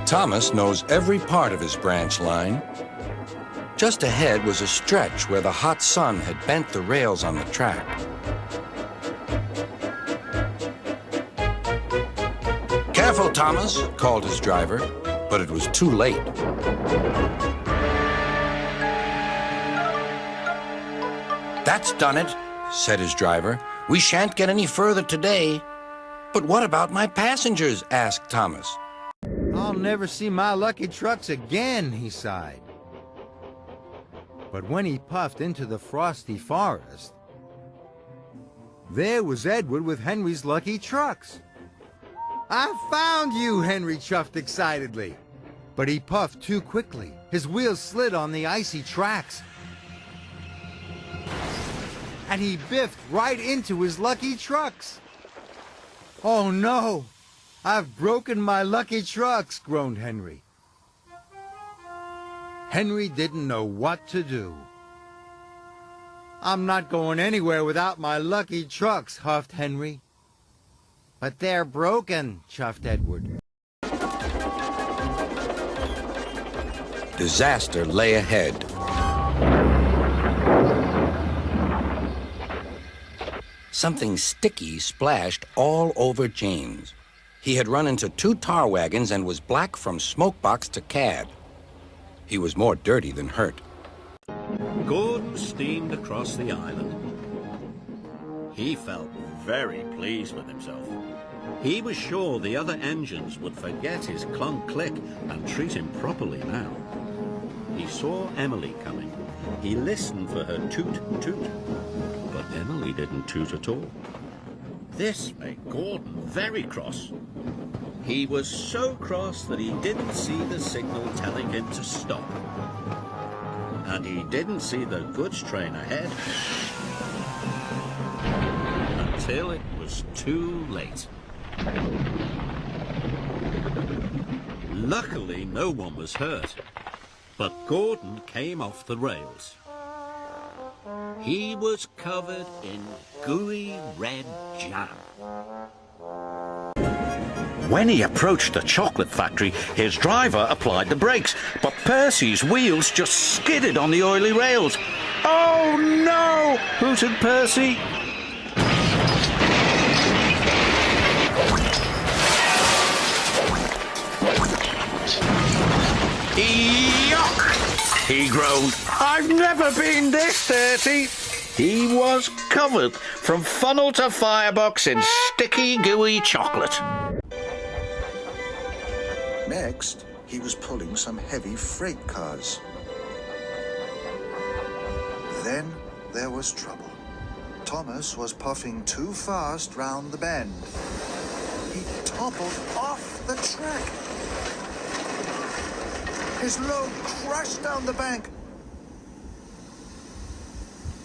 Thomas knows every part of his branch line. Just ahead was a stretch where the hot sun had bent the rails on the track. "Careful, Thomas," called his driver, but it was too late. "That's done it," said his driver. "We shan't get any further today." "But what about my passengers?" asked Thomas. "I'll never see my lucky trucks again," he sighed. But when he puffed into the frosty forest, there was Edward with Henry's lucky trucks. "I found you," Henry chuffed excitedly. But he puffed too quickly. His wheels slid on the icy tracks. And he biffed right into his lucky trucks. "Oh no, I've broken my lucky trucks," groaned Henry. Henry didn't know what to do. "I'm not going anywhere without my lucky trucks," huffed Henry. "But they're broken," chuffed Edward. Disaster lay ahead. Something sticky splashed all over James. He had run into 2 tar wagons and was black from smokebox to cab. He was more dirty than hurt. Gordon steamed across the island. He felt very pleased with himself. He was sure the other engines would forget his clunk click and treat him properly now. He saw Emily coming. He listened for her toot toot, but Emily didn't toot at all. This made Gordon very cross. He was so cross that he didn't see the signal telling him to stop. And he didn't see the goods train ahead until it was too late. Luckily, no one was hurt, but Gordon came off the rails. He was covered in gooey red jam. When he approached the chocolate factory, his driver applied the brakes, but Percy's wheels just skidded on the oily rails. "Oh no!" hooted Percy. "Yuck!" he groaned. "I've never been this dirty." He was covered from funnel to firebox in sticky, gooey chocolate. Next, he was pulling some heavy freight cars. Then there was trouble. Thomas was puffing too fast round the bend. He toppled off the track. His load crashed down the bank.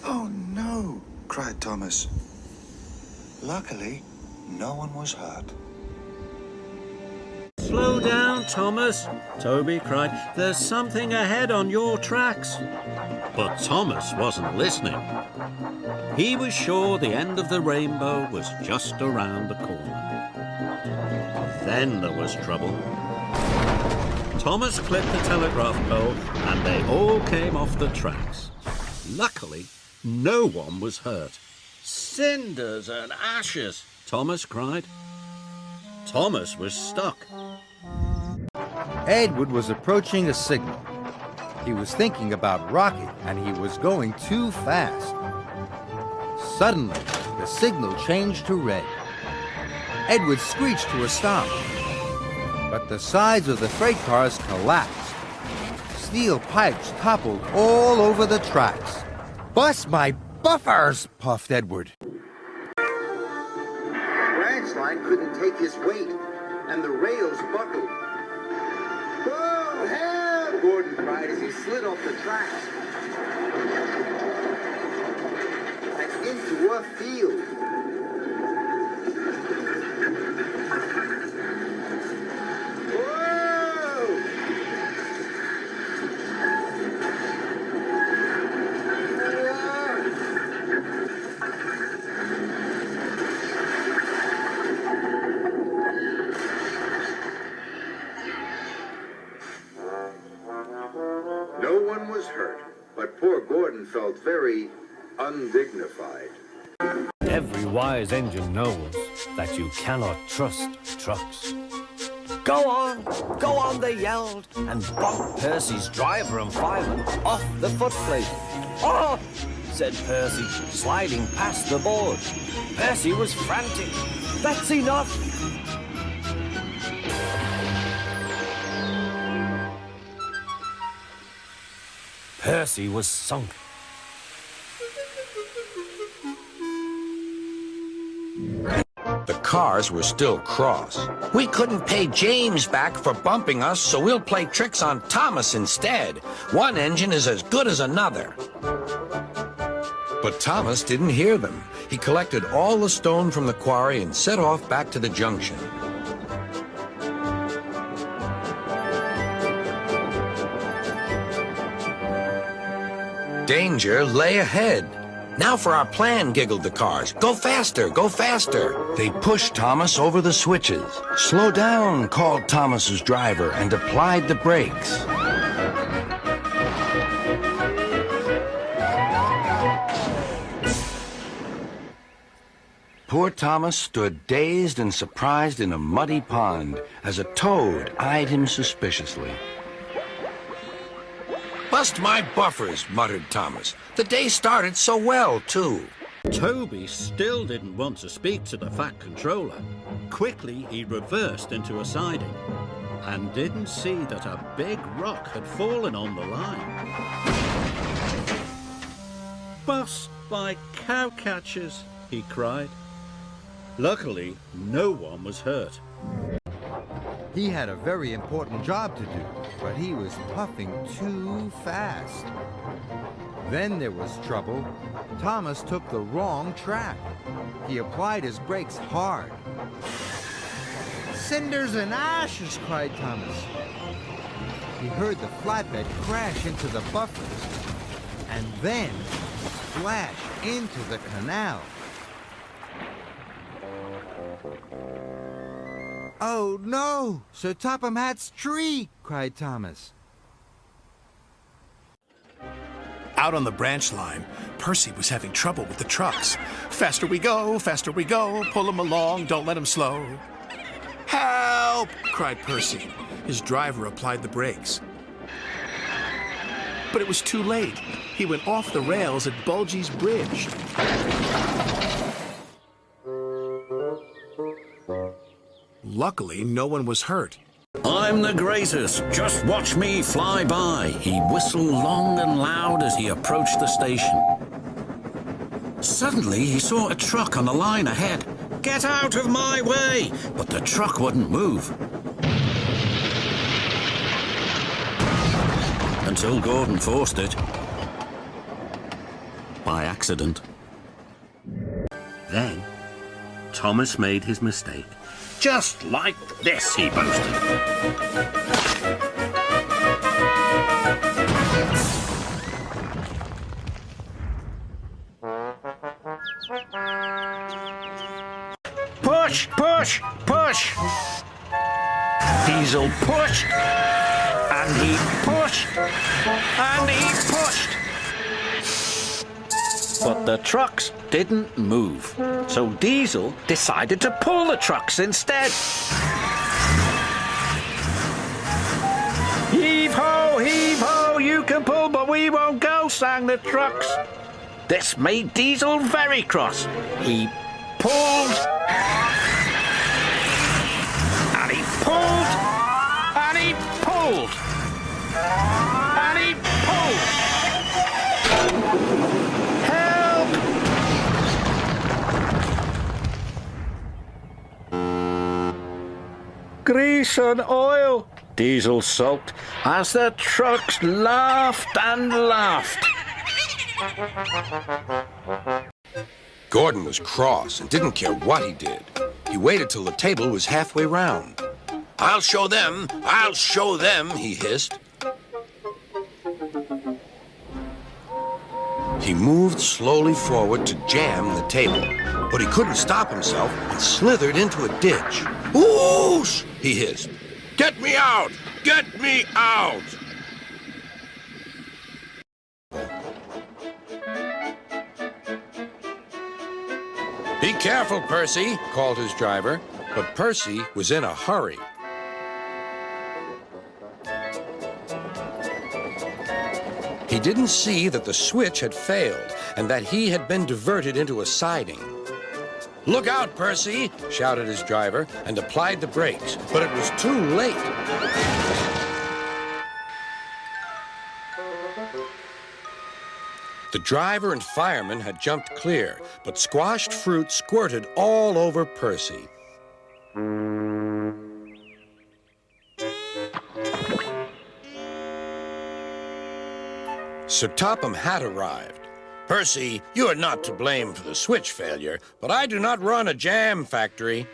"Oh no," cried Thomas. Luckily, no one was hurt. "Slow down, Thomas," Toby cried. "There's something ahead on your tracks." But Thomas wasn't listening. He was sure the end of the rainbow was just around the corner. Then there was trouble. Thomas clipped the telegraph pole and they all came off the tracks. Luckily, no one was hurt. "Cinders and ashes," Thomas cried. Thomas was stuck. Edward was approaching a signal. He was thinking about Rocket, and he was going too fast. Suddenly, the signal changed to red. Edward screeched to a stop, but the sides of the freight cars collapsed. Steel pipes toppled all over the tracks. "Bust my buffers!" puffed Edward. The branch line couldn't take his weight, and the rails buckled. "Oh, help!" Gordon cried as he slid off the tracks and into a field. one was hurt, but poor Gordon felt very undignified. Every wise engine knows that you cannot trust trucks. Go on, they yelled, and bumped Percy's driver and fireman off the footplate. Oh, said Percy, sliding past the board. Percy was frantic. That's enough. Percy was sunk. The cars were still cross. We couldn't pay James back for bumping us, so we'll play tricks on Thomas instead. One engine is as good as another. But Thomas didn't hear them. He collected all the stone from the quarry and set off back to the junction. Danger lay ahead. Now for our plan, giggled the cars. Go faster, go faster. They pushed Thomas over the switches. Slow down, called Thomas's driver, and applied the brakes. Poor Thomas stood dazed and surprised in a muddy pond as a toad eyed him suspiciously. Bust my buffers, muttered Thomas. The day started so well, too. Toby still didn't want to speak to the Fat Controller. Quickly, he reversed into a siding and didn't see that a big rock had fallen on the line. Bust by cowcatchers, he cried. Luckily, no one was hurt. He had a very important job to do, but he was puffing too fast. Then there was trouble. Thomas took the wrong track. He applied his brakes hard. "Cinders and ashes!" cried Thomas. He heard the flatbed crash into the buffers and then splash into the canal. "Oh, no! Sir Topham Hatt's tree!" cried Thomas. Out on the branch line, Percy was having trouble with the trucks. Faster we go, pull them along, don't let them slow. "Help!" cried Percy. His driver applied the brakes. But it was too late. He went off the rails at Bulgy's Bridge. Luckily, no one was hurt. I'm the greatest, just watch me fly by. He whistled long and loud as he approached the station. Suddenly, he saw a truck on the line ahead. Get out of my way! But the truck wouldn't move. Until Gordon forced it. By accident. Then, Thomas made his mistake. Just like this, he boasted. Push, push, push! Diesel pushed, and he pushed, and he pushed. But the trucks didn't move, so Diesel decided to pull the trucks instead. Heave ho, you can pull, but we won't go, sang the trucks. This made Diesel very cross. He pulled, and he pulled, and he pulled, and he pulled. Grease and oil, Diesel sulked, as the trucks laughed and laughed. Gordon was cross and didn't care what he did. He waited till the table was halfway round. I'll show them, he hissed. He moved slowly forward to jam the table, but he couldn't stop himself and slithered into a ditch. "Whoosh!" he hissed. "Get me out! Get me out!" Be careful, Percy, called his driver, but Percy was in a hurry. He didn't see that the switch had failed and that he had been diverted into a siding. "Look out, Percy!" shouted his driver and applied the brakes, but it was too late. The driver and fireman had jumped clear, but squashed fruit squirted all over Percy. Sir Topham had arrived. "Percy, you are not to blame for the switch failure, but I do not run a jam factory."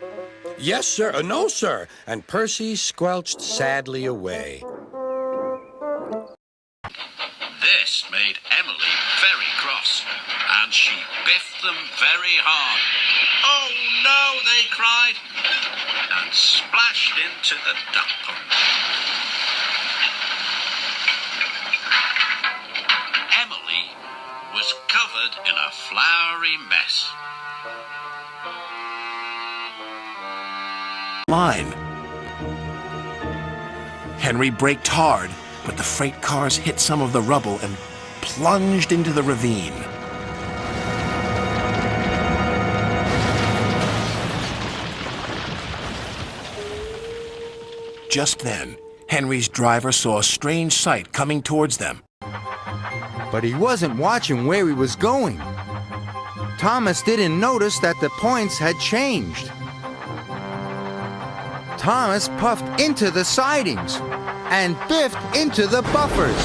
"Yes, sir. No, sir." And Percy squelched sadly away. This made Emily very cross, and she biffed them very hard. "Oh no," they cried, and splashed into the duck pond. Emily was covered in a floury mess. Line. Henry braked hard, but the freight cars hit some of the rubble and plunged into the ravine. Just then, Henry's driver saw a strange sight coming towards them. But he wasn't watching where he was going. Thomas didn't notice that the points had changed. Thomas puffed into the sidings and biffed into the buffers.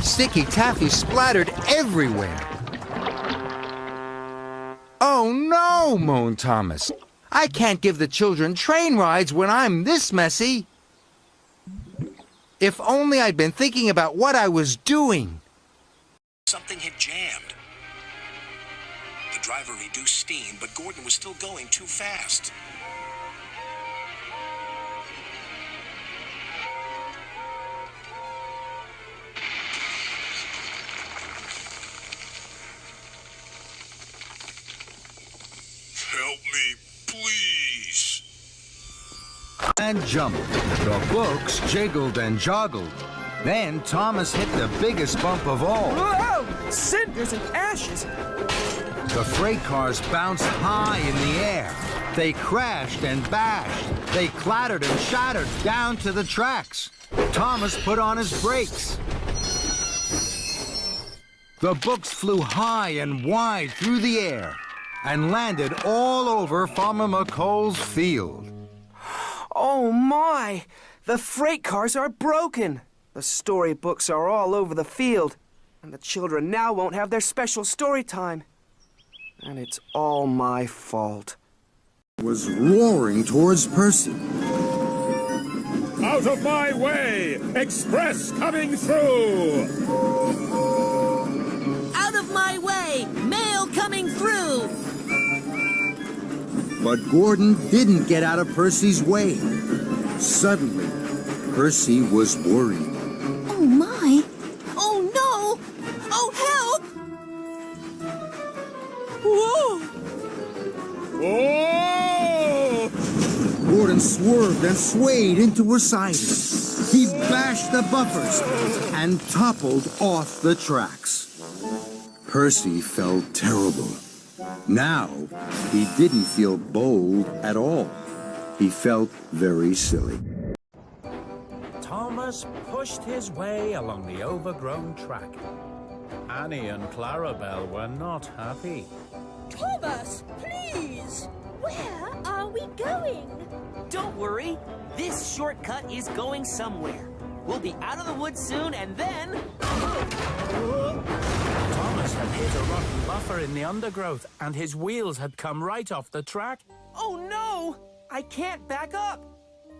Sticky taffy splattered everywhere. "Oh no," moaned Thomas. "I can't give the children train rides when I'm this messy." If only I'd been thinking about what I was doing. Something had jammed. The driver reduced steam, but Gordon was still going too fast. Help me, please. And jumped. The books jiggled and joggled. Then Thomas hit the biggest bump of all. Whoa! Cinders and ashes! The freight cars bounced high in the air. They crashed and bashed. They clattered and shattered down to the tracks. Thomas put on his brakes. The books flew high and wide through the air and landed all over Farmer McColl's field. Oh my! The freight cars are broken! The storybooks are all over the field, and the children now won't have their special story time. And it's all my fault. Was roaring towards Percy. "Out of my way! Express coming through!" "Out of my way! Mail coming through!" But Gordon didn't get out of Percy's way. Suddenly, Percy was worried. Oh my! Oh no! Oh help! Whoa! Oh! Gordon swerved and swayed into a siding. He bashed the buffers and toppled off the tracks. Percy felt terrible. Now, he didn't feel bold at all. He felt very silly. Thomas pushed his way along the overgrown track. Annie and Clarabelle were not happy. "Thomas, please! Where are we going?" Don't worry. This shortcut is going somewhere. We'll be out of the woods soon, and then... Thomas had hit a rotten buffer in the undergrowth, and his wheels had come right off the track. Oh no! I can't back up!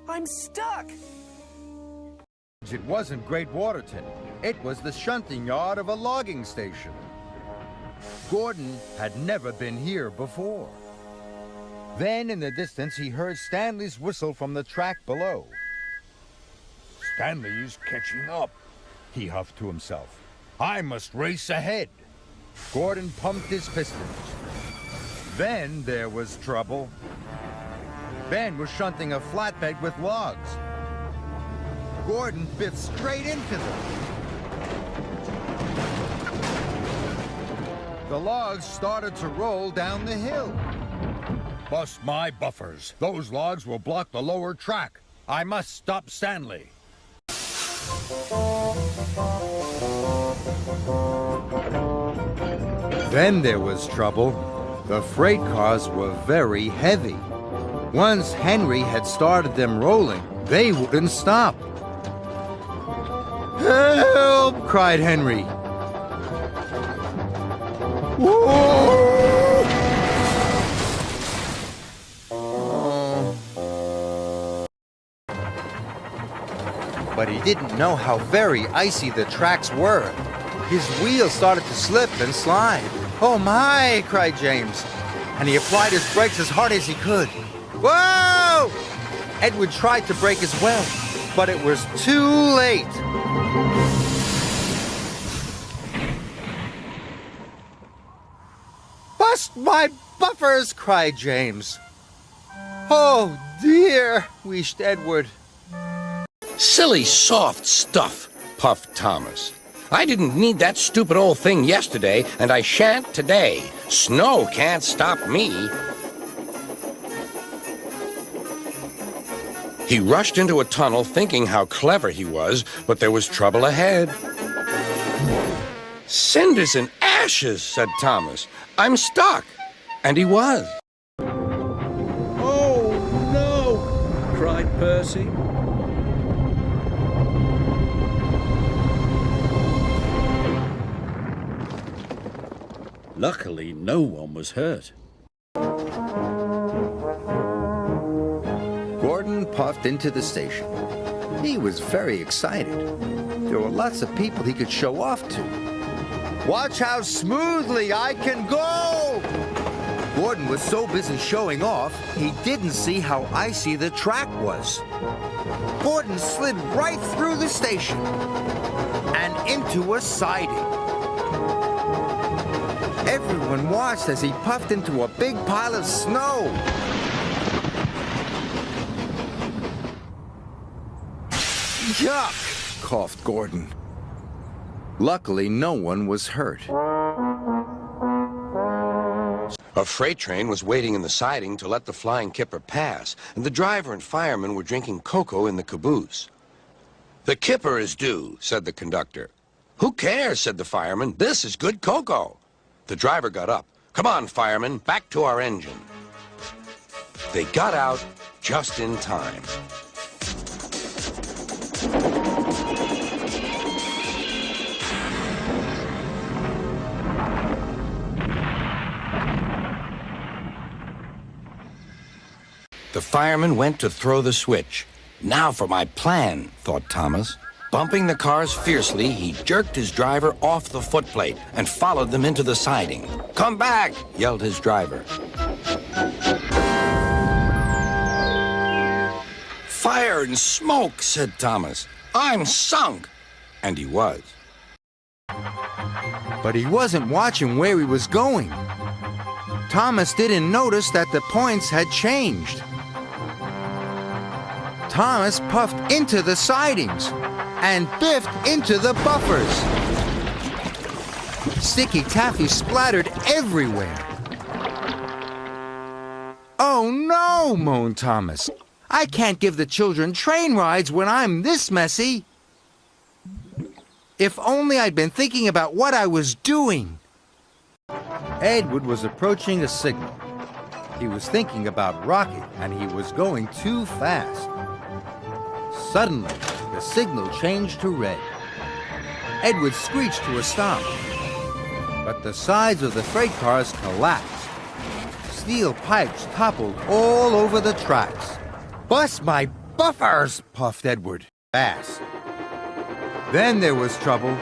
I'm stuck! It wasn't Great Waterton. It was the shunting yard of a logging station. Gordon had never been here before. Then, in the distance, he heard Stanley's whistle from the track below. "Stanley's catching up," he huffed to himself. "I must race ahead." Gordon pumped his pistons. Then there was trouble. Ben was shunting a flatbed with logs. Gordon bit straight into them. The logs started to roll down the hill. Bust my buffers. Those logs will block the lower track. I must stop Stanley. Then there was trouble. The freight cars were very heavy. Once Henry had started them rolling, they wouldn't stop. "Help!" cried Henry. Whoa! But he didn't know how very icy the tracks were. His wheels started to slip and slide. "Oh my!" cried James, and he applied his brakes as hard as he could. Whoa! Edward tried to brake as well, but it was too late. "Bust my buffers!" cried James. "Oh dear!" wheezed Edward. Silly soft stuff, puffed Thomas. I didn't need that stupid old thing yesterday, and I shan't today. Snow can't stop me. He rushed into a tunnel thinking how clever he was, but there was trouble ahead. "Cinders and ashes," said Thomas. "I'm stuck." And he was. Oh, no! cried Percy. Luckily, no one was hurt. Gordon puffed into the station. He was very excited. There were lots of people he could show off to. "Watch how smoothly I can go!" Gordon was so busy showing off, he didn't see how icy the track was. Gordon slid right through the station and into a siding. Everyone watched as he puffed into a big pile of snow. "Yuck!" coughed Gordon. Luckily, no one was hurt. A freight train was waiting in the siding to let the flying kipper pass, and the driver and fireman were drinking cocoa in the caboose. "The kipper is due," said the conductor. "Who cares?" said the fireman. "This is good cocoa." The driver got up. "Come on, fireman, back to our engine." They got out just in time. The fireman went to throw the switch. "Now for my plan," thought Thomas. Bumping the cars fiercely, he jerked his driver off the footplate and followed them into the siding. "Come back!" yelled his driver. "Fire and smoke," said Thomas. "I'm sunk." And he was. But he wasn't watching where he was going. Thomas didn't notice that the points had changed. Thomas puffed into the sidings and biffed into the buffers. Sticky taffy splattered everywhere. "Oh no," moaned Thomas. "I can't give the children train rides when I'm this messy. If only I'd been thinking about what I was doing." Edward was approaching a signal. He was thinking about Rocket, and he was going too fast. Suddenly, the signal changed to red. Edward screeched to a stop, but the sides of the freight cars collapsed. Steel pipes toppled all over the tracks. "Bust my buffers!" puffed Edward, fast. Then there was trouble.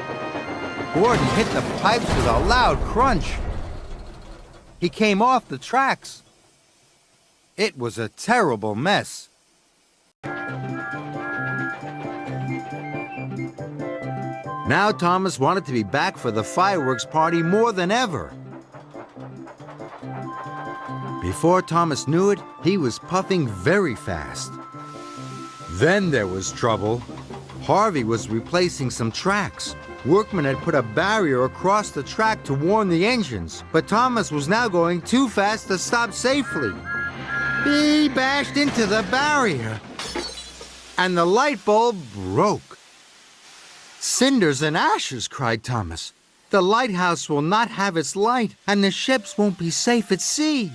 Gordon hit the pipes with a loud crunch. He came off the tracks. It was a terrible mess. Now Thomas wanted to be back for the fireworks party more than ever. Before Thomas knew it, he was puffing very fast. Then there was trouble. Harvey was replacing some tracks. Workmen had put a barrier across the track to warn the engines, but Thomas was now going too fast to stop safely. He bashed into the barrier, and the light bulb broke. "Cinders and ashes," cried Thomas. "The lighthouse will not have its light, and the ships won't be safe at sea."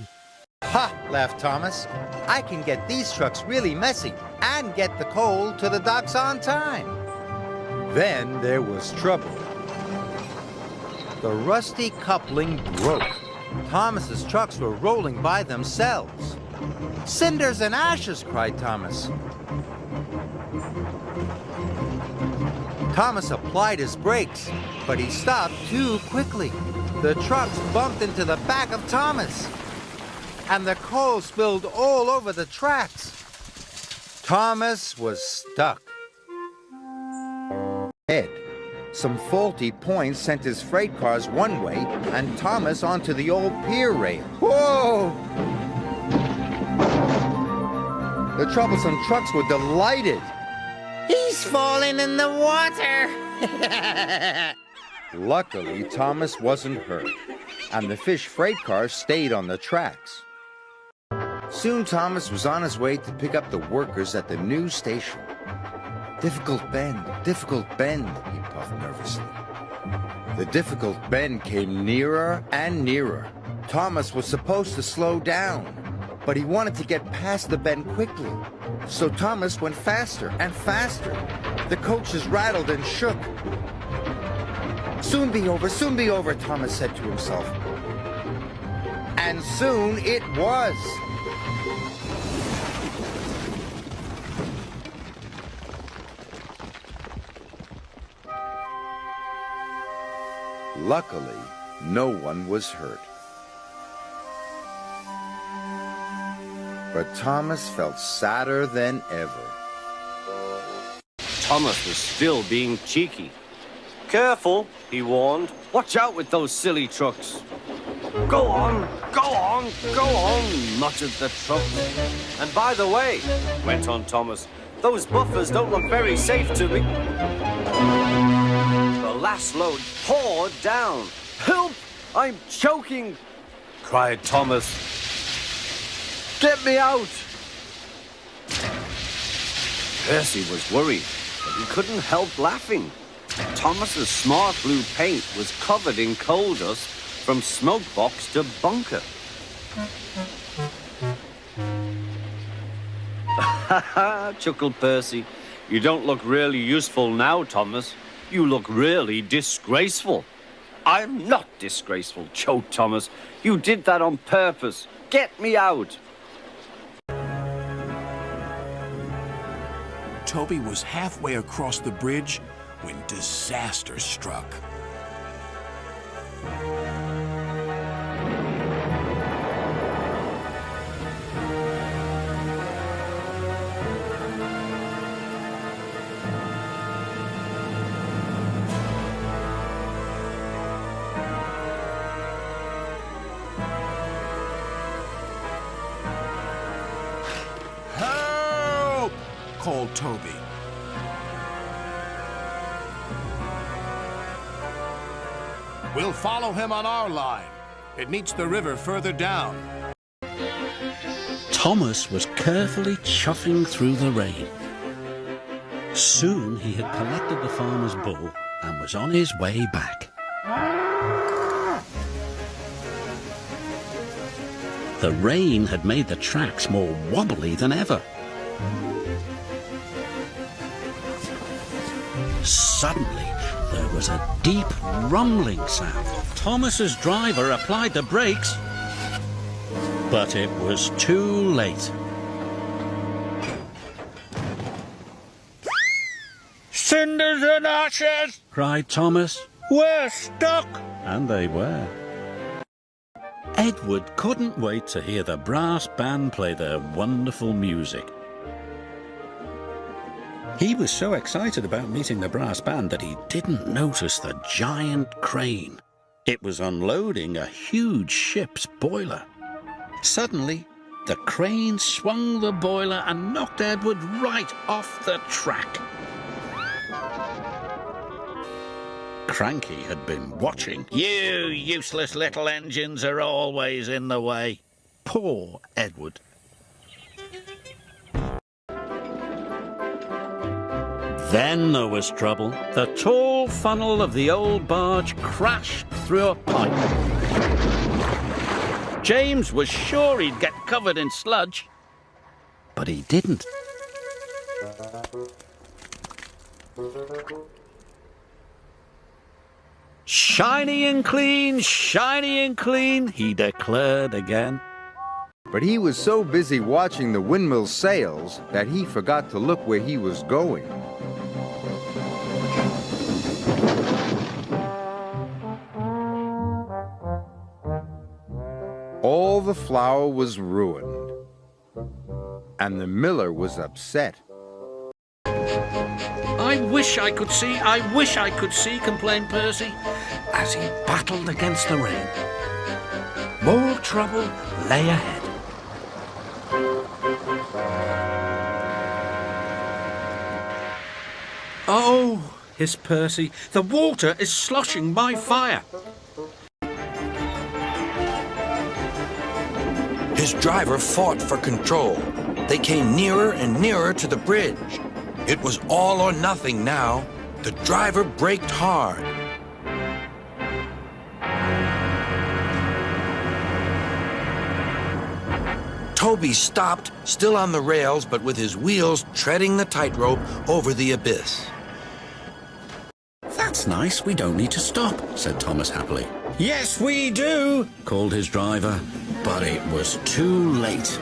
"Ha!" laughed Thomas. "I can get these trucks really messy and get the coal to the docks on time." Then there was trouble. The rusty coupling broke. Thomas's trucks were rolling by themselves. "Cinders and ashes!" cried Thomas. Thomas applied his brakes, but he stopped too quickly. The trucks bumped into the back of Thomas, and the coal spilled all over the tracks. Thomas was stuck. Some faulty points sent his freight cars one way and Thomas onto the old pier rail. Whoa! The troublesome trucks were delighted. "He's falling in the water!" Luckily, Thomas wasn't hurt, and the fish freight cars stayed on the tracks. Soon Thomas was on his way to pick up the workers at the new station. difficult bend," he puffed nervously. The difficult bend came nearer and nearer. Thomas was supposed to slow down, but he wanted to get past the bend quickly. So Thomas went faster and faster. The coaches rattled and shook. Soon be over, Thomas said to himself. And soon it was. Luckily, no one was hurt. But Thomas felt sadder than ever. Thomas was still being cheeky. "Careful," he warned. "Watch out with those silly trucks." Go on, muttered the trucks. "And by the way," went on Thomas, "those buffers don't look very safe to me." The last load poured down. "Help! I'm choking!" cried Thomas. "Get me out!" Percy was worried, but he couldn't help laughing. Thomas's smart blue paint was covered in coal dust from smoke box to bunker. "Ha ha!" chuckled Percy. "You don't look really useful now, Thomas. You look really disgraceful." "I'm not disgraceful," choked Thomas. "You did that on purpose. Get me out." Toby was halfway across the bridge when disaster struck. "Help!" called Toby. "We'll follow him on our line. It meets the river further down." Thomas was carefully chuffing through the rain. Soon he had collected the farmer's bull and was on his way back. The rain had made the tracks more wobbly than ever. Suddenly, there was a deep rumbling sound. Thomas's driver applied the brakes, but it was too late. "Cinders and ashes!" cried Thomas. "We're stuck!" And they were. Edward couldn't wait to hear the brass band play their wonderful music. He was so excited about meeting the brass band that he didn't notice the giant crane. It was unloading a huge ship's boiler. Suddenly, the crane swung the boiler and knocked Edward right off the track. Cranky had been watching. You useless little engines are always in the way. Poor Edward. Then there was trouble. The tall funnel of the old barge crashed through a pipe. James was sure he'd get covered in sludge, but he didn't. Shiny and clean, he declared again. But he was so busy watching the windmill's sails that he forgot to look where he was going. All the flour was ruined, and the miller was upset. I wish I could see, complained Percy, as he battled against the rain. More trouble lay ahead. Oh, hissed Percy, the water is sloshing my fire. His driver fought for control. They came nearer and nearer to the bridge. It was all or nothing now. The driver braked hard. Toby stopped, still on the rails, but with his wheels treading the tightrope over the abyss. That's nice, we don't need to stop, said Thomas happily. Yes, we do, called his driver, but it was too late.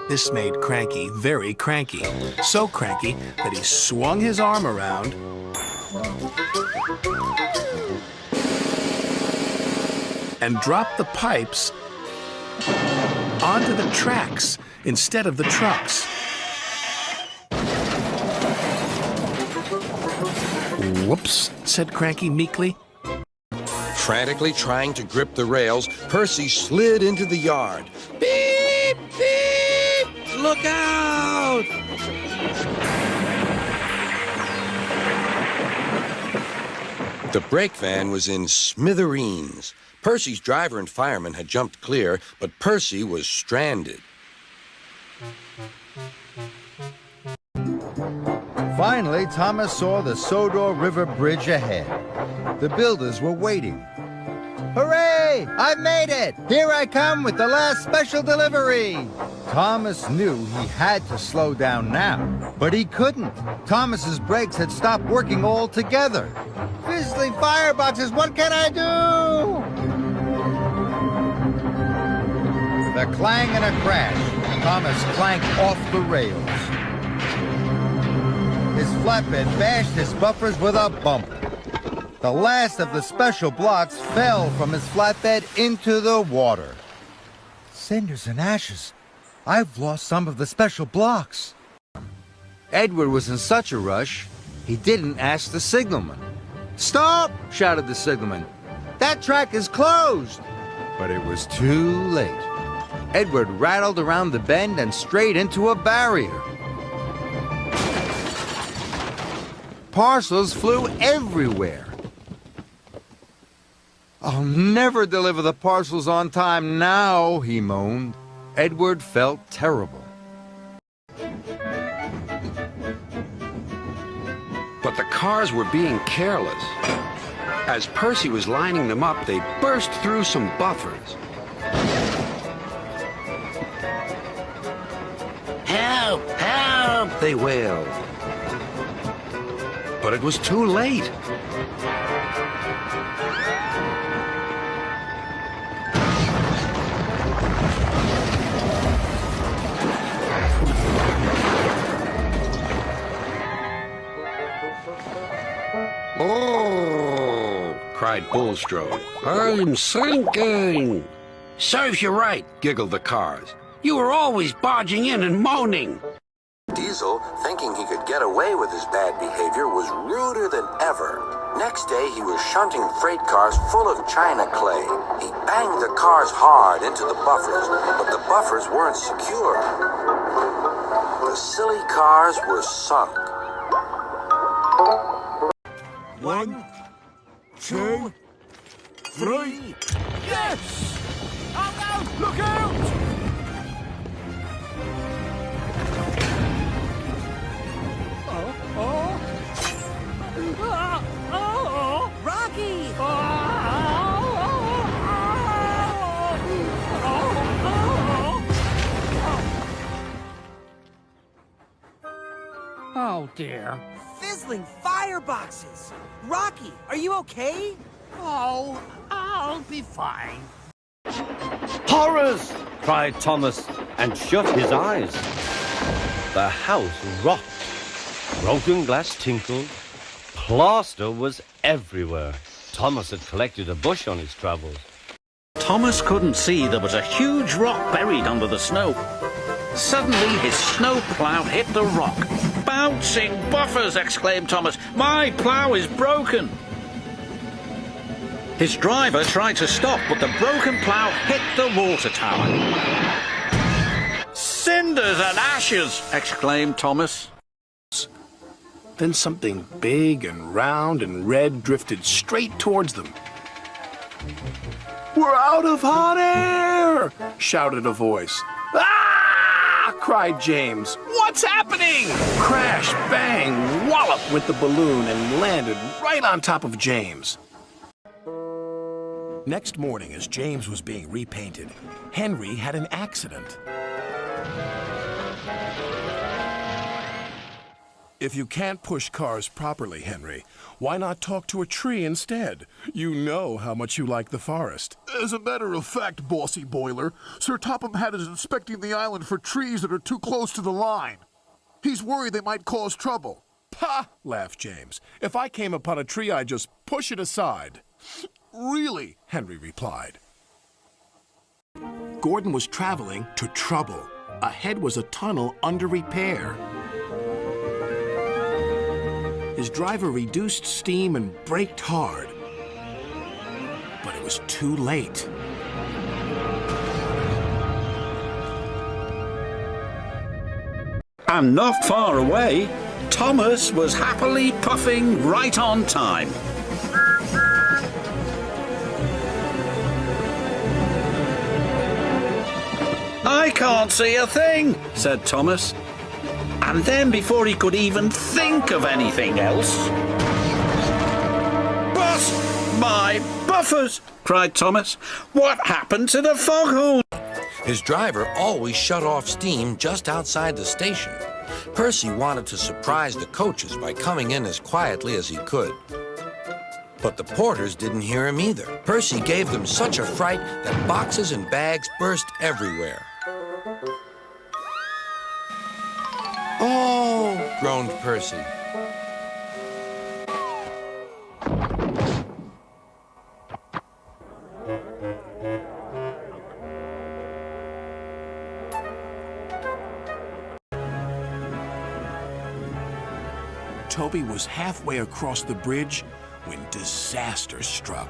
This made Cranky very cranky. So cranky that he swung his arm around and dropped the pipes onto the tracks instead of the trucks. Whoops, said Cranky meekly. Frantically trying to grip the rails, Percy slid into the yard. Beep! Beep! Look out! The brake van was in smithereens. Percy's driver and fireman had jumped clear, but Percy was stranded. Finally, Thomas saw the Sodor River Bridge ahead. The builders were waiting. Hooray! I've made it! Here I come with the last special delivery! Thomas knew he had to slow down now, but he couldn't. Thomas's brakes had stopped working altogether. Fizzling fireboxes, what can I do? With a clang and a crash, Thomas clanked off the rails. His flatbed bashed his buffers with a bump. The last of the special blocks fell from his flatbed into the water. Cinders and ashes. I've lost some of the special blocks. Edward was in such a rush, he didn't ask the signalman. Stop! Shouted the signalman. That track is closed! But it was too late. Edward rattled around the bend and straight into a barrier. Parcels flew everywhere. I'll never deliver the parcels on time now, he moaned. Edward felt terrible. But the cars were being careless. As Percy was lining them up, they burst through some buffers. Help! Help! They wailed. But it was too late. Oh, cried Bulstrode. I'm sinking. Serves you right, giggled the cars. You were always barging in and moaning. Diesel Weasel, thinking he could get away with his bad behavior, was ruder than ever. Next day, he was shunting freight cars full of china clay. He banged the cars hard into the buffers, but the buffers weren't secure. The silly cars were sunk. 1, 2, 3. Yes! Oh no! Look out! Rocky! Oh dear. Fizzling fireboxes! Rocky, are you okay? Oh, I'll be fine. Horrors! Cried Thomas and shut his eyes. The house rocked. Broken glass tinkled. Plaster was everywhere. Thomas had collected a bush on his travels. Thomas couldn't see there was a huge rock buried under the snow. Suddenly, his snow plough hit the rock. Bouncing buffers, exclaimed Thomas. My plough is broken. His driver tried to stop, but the broken plough hit the water tower. Cinders and ashes, exclaimed Thomas. Then something big and round and red drifted straight towards them. "We're out of hot air!" shouted a voice. "Ah!" cried James. "What's happening?" Crash, bang, wallop went the balloon and landed right on top of James. Next morning, as James was being repainted, Henry had an accident. If you can't push cars properly, Henry, why not talk to a tree instead? You know how much you like the forest. As a matter of fact, Bossy Boiler, Sir Topham Hatt is inspecting the island for trees that are too close to the line. He's worried they might cause trouble. "Pah!" laughed James. "If I came upon a tree, I'd just push it aside." "Really?" Henry replied. Gordon was traveling to trouble. Ahead was a tunnel under repair. His driver reduced steam and braked hard. But it was too late. And not far away, Thomas was happily puffing right on time. I can't see a thing, said Thomas. And then before he could even think of anything else... "Boss, my buffers!" cried Thomas. "What happened to the foghorn?" His driver always shut off steam just outside the station. Percy wanted to surprise the coaches by coming in as quietly as he could. But the porters didn't hear him either. Percy gave them such a fright that boxes and bags burst everywhere. "Oh!" groaned Percy. Toby was halfway across the bridge when disaster struck.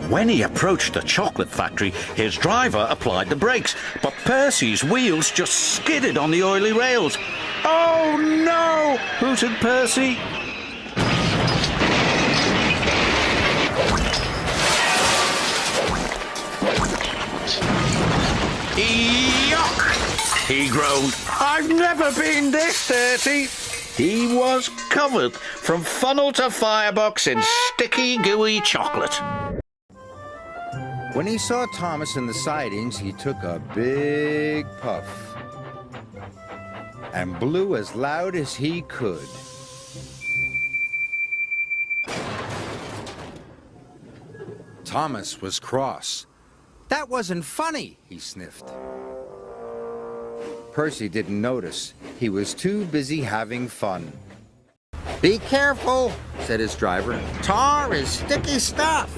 When he approached the chocolate factory, his driver applied the brakes, but Percy's wheels just skidded on the oily rails. "Oh no!" hooted Percy. Yuck! He groaned. "I've never been this dirty." He was covered from funnel to firebox in sticky, gooey chocolate. When he saw Thomas in the sidings, he took a big puff and blew as loud as he could. Thomas was cross. "That wasn't funny," he sniffed. Percy didn't notice. He was too busy having fun. "Be careful," said his driver. "Tar is sticky stuff."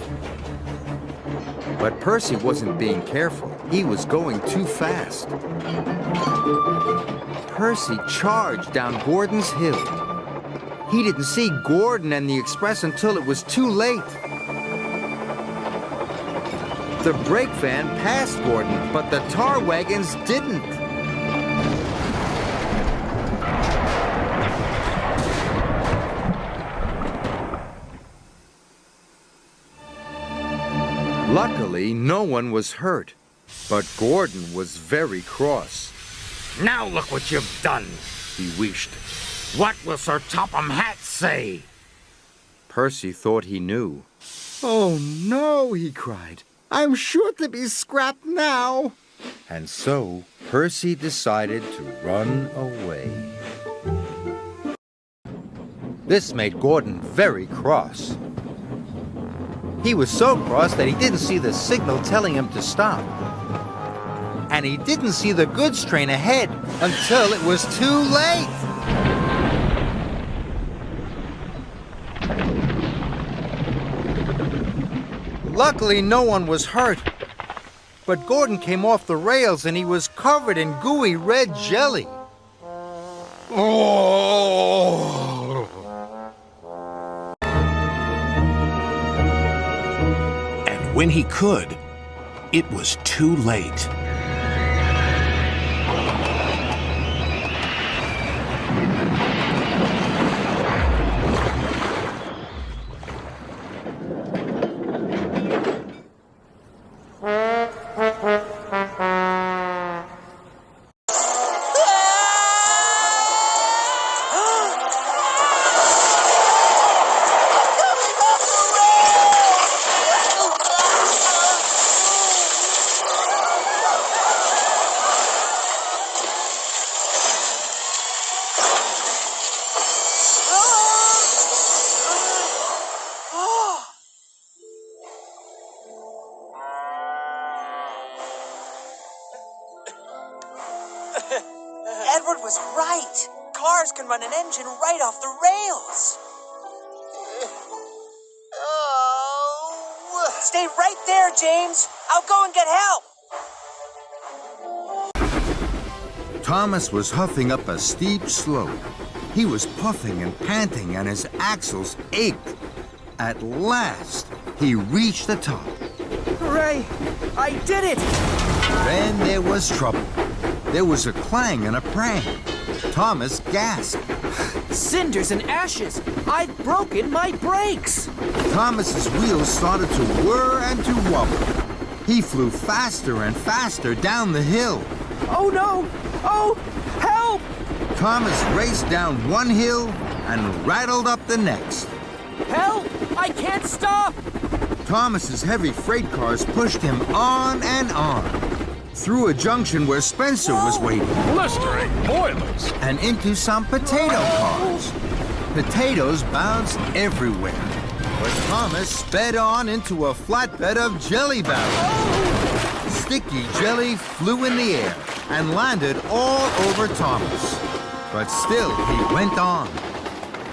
But Percy wasn't being careful. He was going too fast. Percy charged down Gordon's hill. He didn't see Gordon and the express until it was too late. The brake van passed Gordon, but the tar wagons didn't. Luckily, no one was hurt, but Gordon was very cross. "Now look what you've done," he wheezed. "What will Sir Topham Hatt say?" Percy thought he knew. "Oh no," he cried. "I'm sure to be scrapped now." And so Percy decided to run away. This made Gordon very cross. He was so cross that he didn't see the signal telling him to stop. And he didn't see the goods train ahead until it was too late. Luckily, no one was hurt. But Gordon came off the rails and he was covered in gooey red jelly. Oh! And when he could, it was too late. Edward was right. Cars can run an engine right off the rails. Oh. Stay right there, James. I'll go and get help. Thomas was huffing up a steep slope. He was puffing and panting, and his axles ached. At last, he reached the top. Hooray! I did it! Then there was trouble. There was a clang and a prang. Thomas gasped. Cinders and ashes! I've broken my brakes! Thomas's wheels started to whir and to wobble. He flew faster and faster down the hill. Oh no! Oh, help! Thomas raced down one hill and rattled up the next. Help! I can't stop! Thomas's heavy freight cars pushed him on and on, through a junction where Spencer was waiting. Blistering boilers! And into some potato cars. Potatoes bounced everywhere. But Thomas sped on into a flatbed of jelly barrels. Sticky jelly flew in the air and landed all over Thomas. But still he went on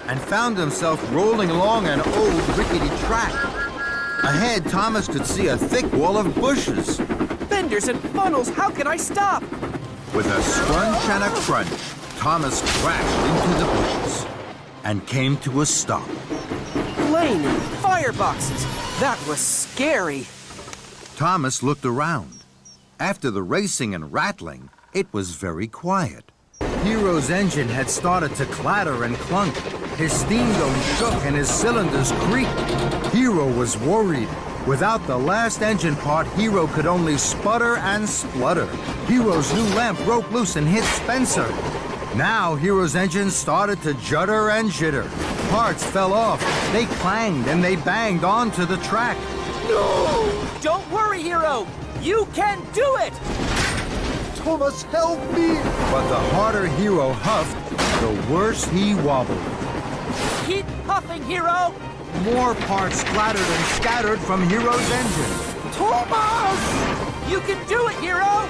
and found himself rolling along an old rickety track. Ahead, Thomas could see a thick wall of bushes. Fenders and funnels, how can I stop? With a scrunch and a crunch, Thomas crashed into the bushes and came to a stop. Flaming fireboxes! That was scary. Thomas looked around. After the racing and rattling, it was very quiet. Hero's engine had started to clatter and clunk. His steam dome shook and his cylinders creaked. Hero was worried. Without the last engine part, Hero could only sputter and splutter. Hero's new lamp broke loose and hit Spencer. Now Hero's engine started to judder and jitter. Parts fell off. They clanged and they banged onto the track. No! Don't worry, Hero! You can do it! Thomas, help me! But the harder Hero huffed, the worse he wobbled. Keep puffing, Hero! More parts splattered and scattered from Hero's engine. Thomas! You can do it, Hero!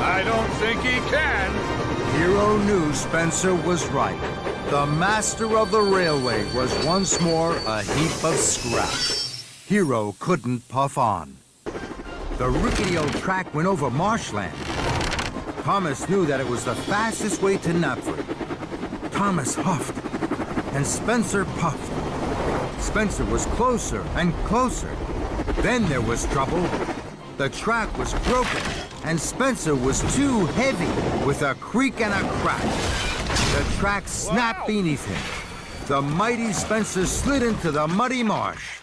I don't think he can. Hero knew Spencer was right. The master of the railway was once more a heap of scrap. Hero couldn't puff on. The rickety old track went over marshland. Thomas knew that it was the fastest way to Knapford. Thomas huffed, and Spencer puffed. Spencer was closer and closer. Then there was trouble. The track was broken, and Spencer was too heavy. With a creak and a crack, the track snapped beneath him. The mighty Spencer slid into the muddy marsh.